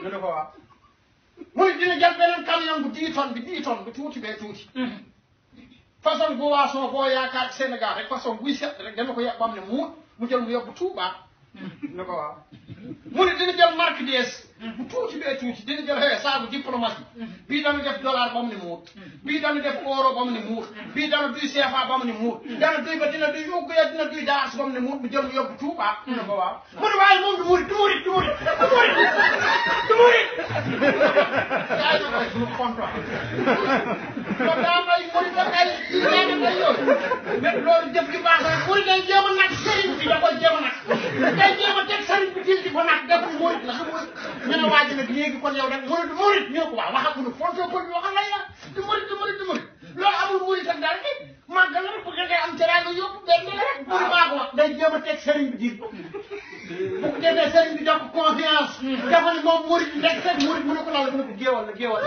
ñu ne ko waaw mu ne dina jël beneen camion bu 10 tonnes bi 10 tonnes bu tuuti bee tuuti façon boisson boo yaakaar Sénégal rek façon buy set rek dana ko yàq ba am ne mu jël mu yóbbu Touba ne ko waaw mu ne dina jël marque DS bu tuuti bee tuuti dina jël saabu diplomatie bii dana def dollar ba mu ne muut bii dana def euro ba mu ne muut bii dana duy CFA ba mu ne muut dana duy ba dina duy uggee dina duy daas ba mu ne muut mu jël mu yóbbu Touba ne ko waaw mu ne waaye moom du murit yaay na koy suñu comptoir kon daa may murit ak ay imaam ak ay yooyu mais loolu jëf ju baax rek murit day jéem a nag sëriñ bi da koy jéem a nag day jéem a teg sëriñ bi dil di ko nag def murit la ñu ne waa ji nag léegi kon yow rek murit ñu ne ko waaw waxal ko fonto ko waxal lay la du murit loolu amul murit ak dara nit màggal la rek bu ngay am teraanga yóbbu benn la rek murit maa ko wax day jéem a teg sëriñ bi dil bu ko demee sëriñ bi jox ko confiance dafa ne moom murit nekk seen murit mu ne ko lal mu ne ko géewal la géewal